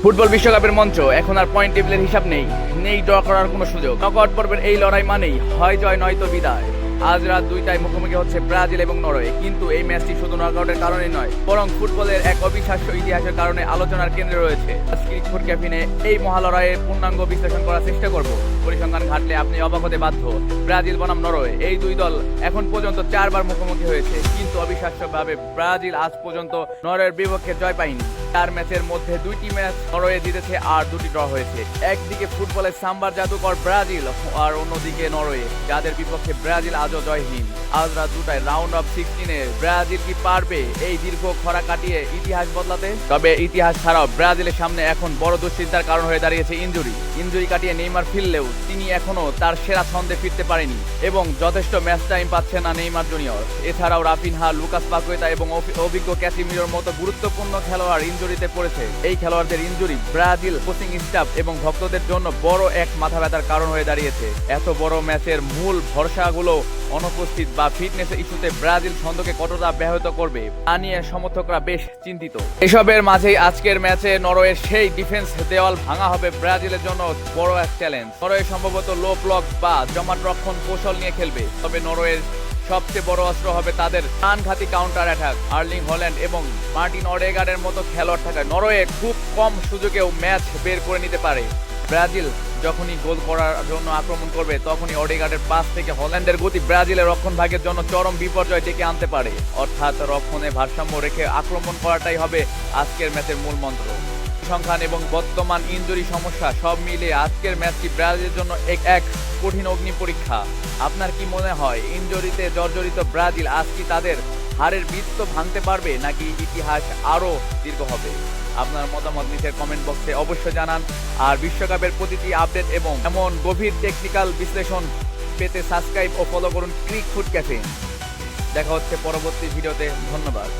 Football বিশ্বকাপের মঞ্চ এখন আর পয়েন্ট টেবিলের হিসাব নেই, নেই ড্র করার কোনো সুযোগ। নকআউট পর্বের এই লড়াই মানেই হয় জয় নয়তো বিদায়। আজ রাত 2টায় মুখোমুখি হচ্ছে ব্রাজিল এবং নরওয়ে। কিন্তু এই ম্যাচটি শুধু নকআউটের কারণে নয়, বরং ফুটবলের এক অবিশ্বাস্য ইতিহাসের কারণে আলোচনার কেন্দ্রে রয়েছে। ক্রিক ফুড ক্যাফিনে এই মহালড়াইয়ের পূর্ণাঙ্গ বিশ্লেষণ করার চেষ্টা করব। পরিসংখ্যান ঘাটলে আপনি অবাক হতে বাধ্য। ব্রাজিল বনাম নরওয়ে, এই দুই দল এখন পর্যন্ত 4বার মুখোমুখি হয়েছে, কিন্তু অবিশ্বাস্যভাবে ব্রাজিল আজ পর্যন্ত নরওয়ের বিপক্ষে জয় পায়নি। 4 ম্যাচের মধ্যে 2টি ম্যাচ নরওয়ে জিতেছে আর 2টি ড্র হয়েছে। একদিকে ফুটবলের সাম্বার জাদুকর ব্রাজিল, আর অন্যদিকে নরওয়ে, যাদের বিপক্ষে ব্রাজিল আজও জয়হীন। আজ রাত 2টায় রাউন্ড অফ 16-এ ব্রাজিল কি পারবে এই দীর্ঘ খরা কাটিয়ে ইতিহাস বদলাতে? তবে ইতিহাস ছাড়াও ব্রাজিলের সামনে এখন বড় দুশ্চিন্তার কারণ হয়ে দাঁড়িয়েছে ইনজুরি কাটিয়ে নেইমার ফিরলেও তিনি এখনো তার সেরা ছন্দে ফিরতে পারেনি এবং যথেষ্ট ম্যাচ টাইম পাচ্ছে না নেইমার জুনিয়র। এছাড়াও রাফিনহা, লুকাস পাকুয়েতা এবং অভিজ্ঞ ক্যাসিমিরোর মতো গুরুত্বপূর্ণ খেলোয়াড় ইনজুরিতে পড়েছে। এই খেলোয়াড়দের ইনজুরি ব্রাজিল কোচিং স্টাফ এবং ভক্তদের জন্য বড় এক মাথা ব্যথার কারণ হয়ে দাঁড়িয়েছে। এত বড় ম্যাচের মূল ভরসাগুলো অনুপস্থিত বা ফিটনেসের ইস্যুতে ব্রাজিল ছন্দকে কতটা ব্যাহত করবে তা নিয়ে সমর্থকরা বেশ চিন্তিত। এসবের মাঝেই আজকের ম্যাচে নরওয়ের সেই ডিফেন্স দেওয়াল ভাঙা হবে ব্রাজিলের জন্য বড় এক চ্যালেঞ্জ। নরওয়ে সম্ভবত লো ব্লক বা জমাট রক্ষণ কৌশল নিয়ে খেলবে, তবে নরওয়ের সবচেয়ে বড় অস্ত্র হবে তাদের প্রাণঘাতী কাউন্টার অ্যাটাক। আর্লিং হল্যান্ড এবং মার্টিন অডেগার্ডের মতো খেলোয়াড় থাকায় নরওয়ে খুব কম সুযোগেও ম্যাচ বের করে নিতে পারে। ব্রাজিল যখনই গোল করার জন্য আক্রমণ করবে, তখনই অডেগার্ডের পাস থেকে হল্যান্ডের গতি ব্রাজিলের রক্ষণ ভাগের জন্য চরম বিপর্যয় ডেকে আনতে পারে। অর্থাৎ রক্ষণে ভারসাম্য রেখে আক্রমণ করাটাই হবে আজকের ম্যাচের মূল মন্ত্র। সংখ্যান এবং বর্তমান ইনজুরি সমস্যা সব মিলিয়ে আজকের ম্যাচটি ব্রাজিলের জন্য এক কঠিন অগ্নি পরীক্ষা। আপনার কি মনে হয় ইনজুরিতে জর্জরিত ব্রাজিল আজ কি তাদের হারের বৃত্ত ভাঙতে পারবে, নাকি ইতিহাস আরও দীর্ঘ হবে? আপনার মতামত নিচের কমেন্ট বক্সে অবশ্যই জানান। আর বিশ্বকাপের প্রতিটি আপডেট এবং এমন গভীর টেকনিক্যাল বিশ্লেষণ পেতে সাবস্ক্রাইব ও ফলো করুন ক্রিক ফুড ক্যাফে। দেখা হচ্ছে পরবর্তী ভিডিওতে। ধন্যবাদ।